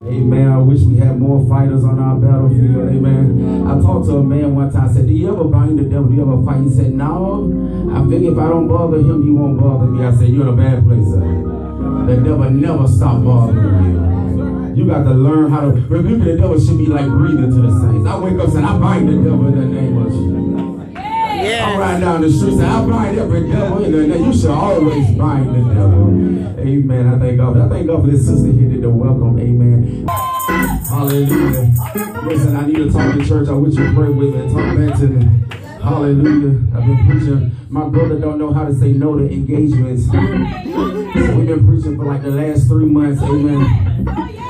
Amen. I wish we had more fighters on our battlefield. Amen. I talked to a man one time. I said, do you ever bind the devil? Do you ever fight? He said, no. I figure if I don't bother him, he won't bother me. I said, you're in a bad place, sir. The devil never stop bothering you. You got to learn how to rebuke the devil. Should be like breathing to the saints. I wake up saying, I bind the devil in the name of Jesus. Yeah. I'm riding down the street saying, I bind every devil in the name. You should always bind the devil. Amen. I thank God. I thank God for this sister here to welcome. Amen. Hallelujah. Listen, I need to talk to church. I wish you pray with me and talk back to me. Hallelujah. I've been preaching. My brother don't know how to say no to engagements. We've been preaching for like the last 3 months. Amen.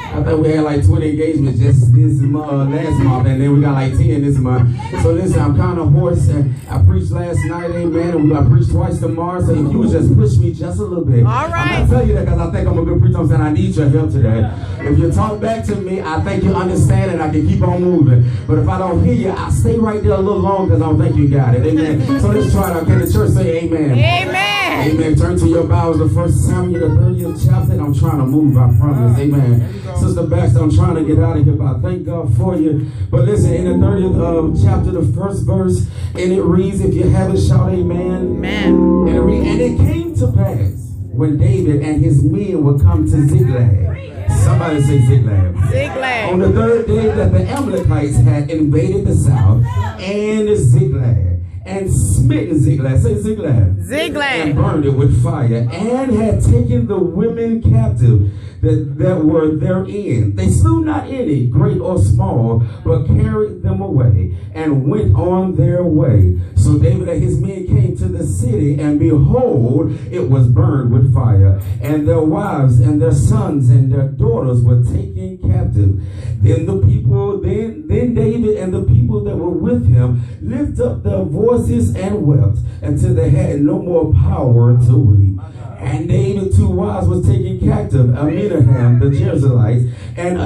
I thought we had like 20 engagements just this month, last month, and then we got like 10 this month. So listen, I'm kind of hoarse, and I preached last night, amen, and we're going to preach twice tomorrow, so if you would just push me just a little bit. All right. I'm not telling you that because I think I'm a good preacher. I'm saying I need your help today. If you talk back to me, I think you understand and I can keep on moving. But if I don't hear you, I'll stay right there a little longer because I don't think you got it. Amen. So let's try it out. Can the church say amen? Amen. Amen. Turn to your Bibles, the 1 Samuel, the 30th chapter, and I'm trying to move, I promise. Amen. Sister Baxter, I'm trying to get out of here, but I thank God for you. But listen, in the 30th chapter, the first verse, and it reads, if you haven't, shout amen. Amen. And it came to pass when David and his men would come to Ziglag. Somebody say Ziglag. Ziglag. On the third day that the Amalekites had invaded the south and Ziglag. And smitten Ziglag, say Ziglag. Ziglag. And burned it with fire, and had taken the women captive that were therein. They slew not any, great or small, but carried them away, and went on their way. So David and his men came to the city, and behold, it was burned with fire, and their wives and their sons and their daughters were taken captive. Then David and the people that were with him lifted up their voices and wept until they had no more power to weep. And David, 2 wives was taken captive, Aminaham the Jezreelite, and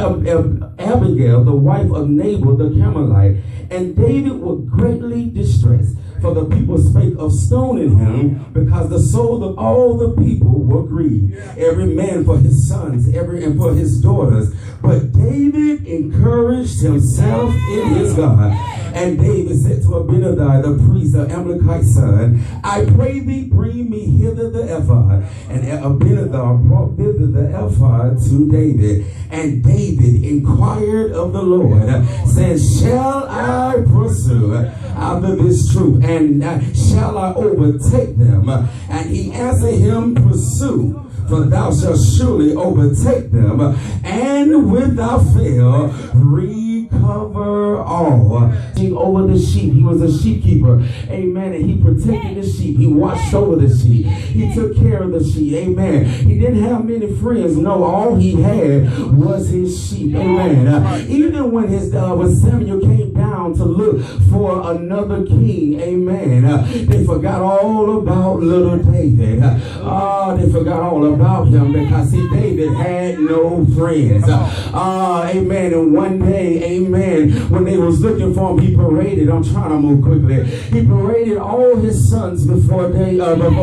Abigail, the wife of Nabal the Carmelite. And David was greatly distressed, for the people spake of stoning him, because the soul of all the people were grieved, every man for his sons, and for his daughters. But David encouraged himself in his God. And David said to Abinadab, the priest, the Amalekite's son, I pray thee, bring me hither the ephod. And Abinadab brought thither the ephod to David. And David inquired of the Lord, saying, shall I pursue after this troop, and shall I overtake them? And he answered him, pursue, for thou shalt surely overtake them, and without fail recover all. Over the sheep. He was a sheep keeper. Amen. And he protected the sheep. He watched over the sheep. He took care of the sheep. Amen. He didn't have many friends. No, all he had was his sheep. Amen. Even when when Samuel came down to look for another king, amen, they forgot all about little David. They forgot all about him because see, David had no friends. Amen. And one day, amen, when they was looking for him, he paraded. I'm trying to move quickly. He paraded all his sons before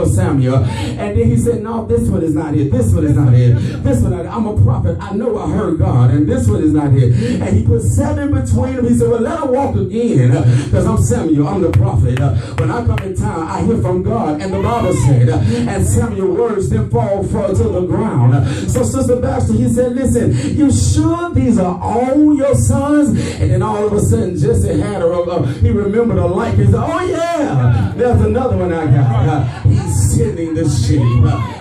Samuel, and then he said, "No, this one is not it. This one is not it. This one, I'm a prophet. I know I heard God, and this one is not it." And he put 7 between them. He said, "Well, let her walk again, because I'm Samuel. I'm the prophet. When I come in town, I hear from God." And the Bible said, and Samuel's words didn't fall to the ground. So Sister Baxter, he said, "Listen, you sure these are all your sons?" And then all of a sudden, Jesse had he remembered a light. He said, "Oh yeah, there's another one I got. He's tending the sheep.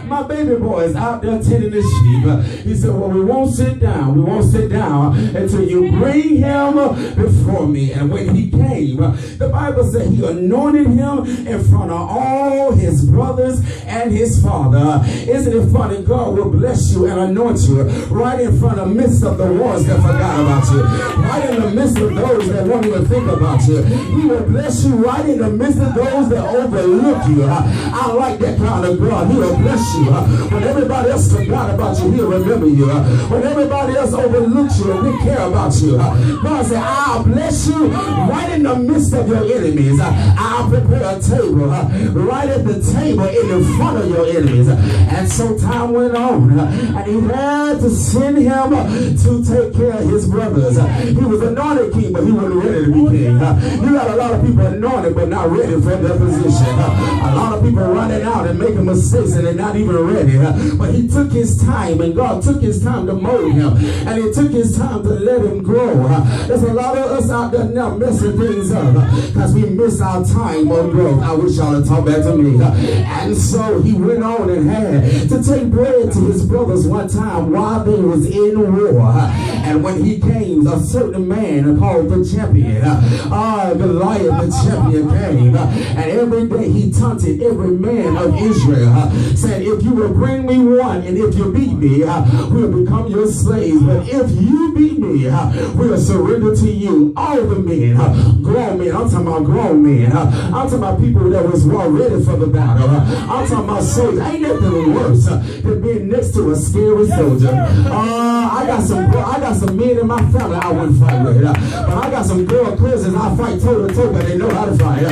My baby boy is out there tending the sheep." He said, "Well, we won't sit down. We won't sit down until you bring him before me." And when he came, the Bible said he anointed him in front of all his brothers and his father. Isn't it funny? God will bless you and anoint you right in front of the midst of the ones that forgot about you, right in the midst of those that won't even think about you. He will bless you right in the midst of those that overlook you. I like that. that kind of God. He'll bless you. When everybody else forgot about you, he'll remember you. When everybody else overlooks you and didn't care about you, God said, I'll bless you right in the midst of your enemies. I'll prepare a table right at the table in front of your enemies. And so time went on, and he had to send him to take care of his brothers. He was anointed king, but he wasn't ready to be king. You got a lot of people anointed, but not ready for their position. A lot of people running out and making mistakes, and they're not even ready. But he took his time, and God took his time to mold him, and he took his time to let him grow. There's a lot of us out there now messing things up because we miss our time of growth. I wish y'all would talk back to me. And so he went on and had to take bread to his brothers one time while they was in war. And when he came, a certain man called the champion, Goliath the champion came, and every day he taunted every man of Israel, said, if you will bring me one, and if you beat me, we'll become your slaves. But if you beat me, we'll surrender to you. All the men, grown men, I'm talking about grown men, I'm talking about people that was well ready for the battle. I'm talking about soldiers. Ain't nothing worse than being next to a scary soldier. I got some men in my family I wouldn't fight with, but I got some girl cousins I fight toe to toe, but they know how to fight.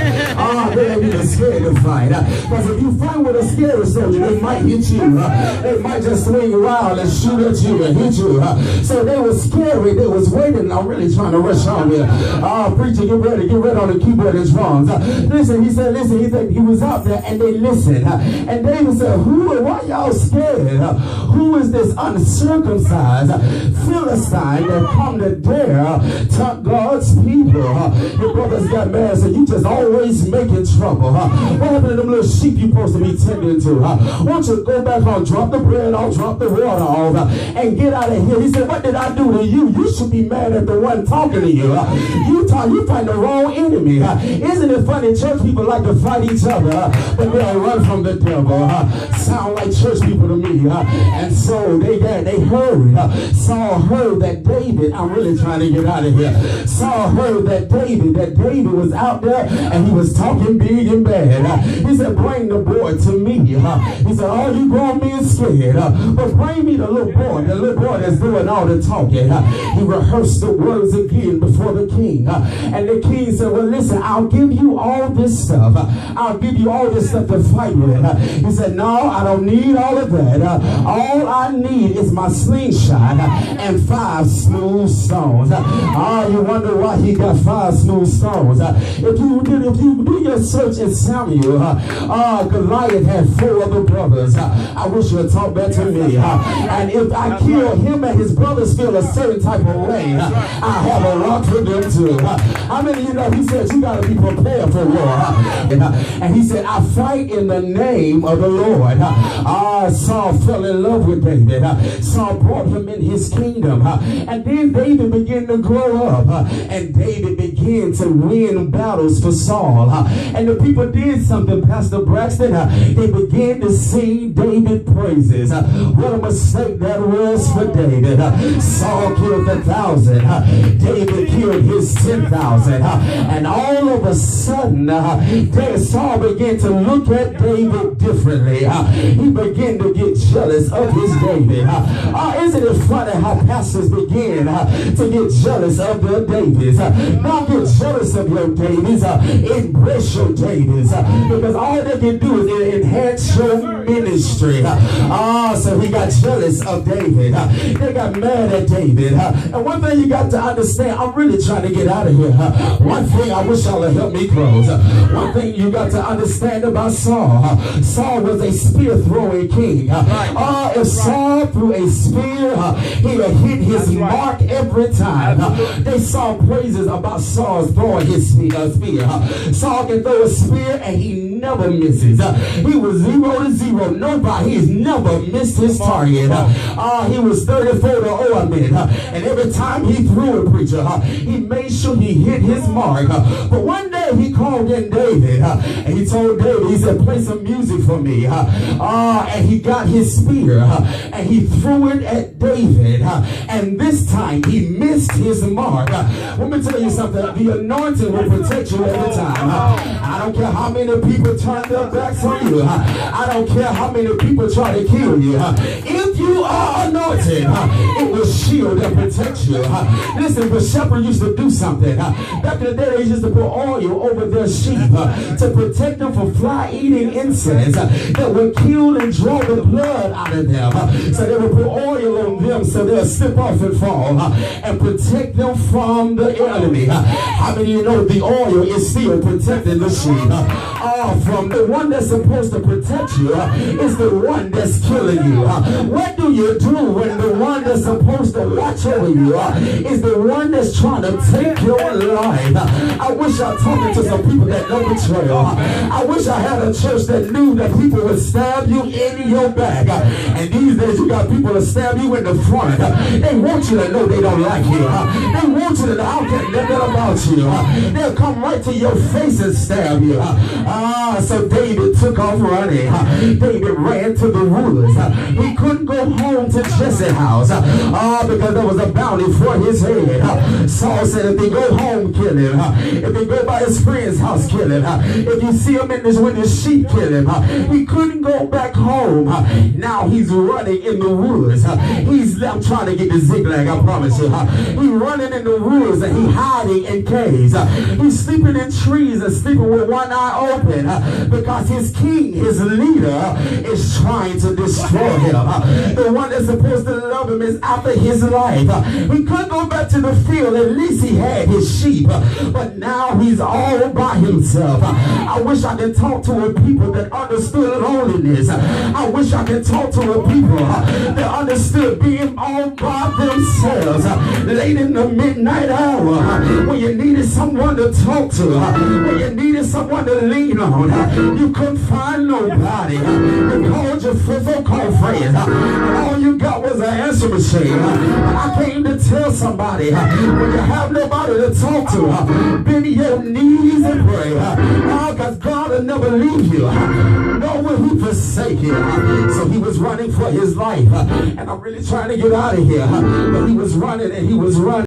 They ain't even scared to fight. Because if you fight with a scary soldier, they might hit you. They might just swing around and shoot at you and hit you. So they was scary. They was waiting. I'm really trying to rush on here. Preacher, get ready on the keyboard and drums. Listen, he said, he was out there and they listened. And David said, why y'all scared? Who is this uncircumcised Philistine that come to dare taunt God's people? Your brothers got mad and said, you just always making trouble. What happened to them little sheep you supposed to be tending to? Won't you go back home, drop the bread off, drop the water off, and get out of here? He said, what did I do to you? You should be mad at the one talking to you. You fight the wrong enemy. Isn't it funny? Church people like to fight each other, but they'll run from the devil. Sound like church people to me. And so they heard. Saul heard that David, I'm really trying to get out of here. Saul heard that David was out there and he was talking big and bad. He said, bring the boy to me. He said, all you grown men scared, but bring me the little boy that's doing all the talking. He rehearsed the words again before the king. And the king said, well, listen, I'll give you all this stuff. I'll give you all this stuff to fight with. He said, no, I don't need all of that. All I need is my slingshot and 5 smooth stones. You wonder why he got 5 smooth stones. If you do your search in Samuel, Goliath had 4 other brothers. I wish you would talk back to me. And if I kill him and his brothers feel a certain type of way, I have a rock for them too. How many of you know he said you got to be prepared for war? And he said, I fight in the name of the Lord. Saul fell in love with David. Saul brought him in his kingdom. And then David began to grow up. And David began to win battles for Saul. And the people did something, Pastor Braxton. They began to sing David praises. What a mistake that was for David. Saul killed 1,000. David killed his 10,000. And all of a sudden, Saul began to look at David differently. He began to get jealous of his David. Isn't it funny how pastors begin to get jealous of their Davids? Don't get jealous of your Davids. Embrace your Davids. Because all they can do is enhance your ministry. So he got jealous of David. They got mad at David. And one thing you got to understand, I'm really trying to get out of here. One thing I wish y'all would help me close. One thing you got to understand about Saul. Saul was a spear throwing king. If Saul threw a spear, he would hit his mark every time. They saw praises about Saul's throwing his spear. Saul can throw a spear and he never misses. He was 0 to 0. Nobody, he's never missed his target. He was 34 to ornament. And every time he threw a preacher, he made sure he hit his mark. But one day day he called in David, and he told David, he said, play some music for me. And he got his spear, and he threw it at David, and this time he missed his mark. Let me tell you something, the anointing will protect you every time. I don't care how many people turn their backs on you. I don't care how many people try to kill you. If you are anointed, it will shield and protect you. Listen, the shepherd used to do something. Back in the day, they used to put oil over their sheep to protect them from fly-eating insects that would kill and draw the blood out of them. So they would put oil on them so they'll slip off and fall and protect them from the enemy. How many of you know the oil is still protecting the sheep? From the one that's supposed to protect you is the one that's killing you. What do you do when the one that's supposed to watch over you is the one that's trying to take your life? I wish I talking to some people that know betrayal. I wish I had a church that knew that people would stab you in your back. And these days you got people that stab you in the front. They want you to know they don't like you. They want you to know I don't care nothing about you. They'll come right to your face and stab you. So David took off running. David ran to the woods. He couldn't go home to Jesse's house because there was a bounty for his head. Saul said, if they go home, kill him. If they go by his friend's house, kill him. If you see him with his sheep, kill him. He couldn't go back home. Now he's running in the woods. I'm trying to get to Ziglag, I promise you. He's running in the woods and he's hiding in caves. He's sleeping in trees and sleeping with one eye open because his king, his leader, is trying to destroy him. The one that's supposed to love him is after his life. He couldn't go back to the field. At least he had his sheep. But now he's all by himself. I wish I could talk to a people that understood loneliness. I wish I could talk to a people that understood being all by themselves. Late in the midnight hour, when you needed someone to talk to, when you needed someone to lean on, you couldn't find nobody. You called your so-called friends. All you got was an answer machine. I came to tell somebody, when you have nobody to talk to, bend your knees and pray. Because God will never leave you, nor will he forsake you. So he was running for his life. And I'm really trying to get out of here. But he was running and he was running.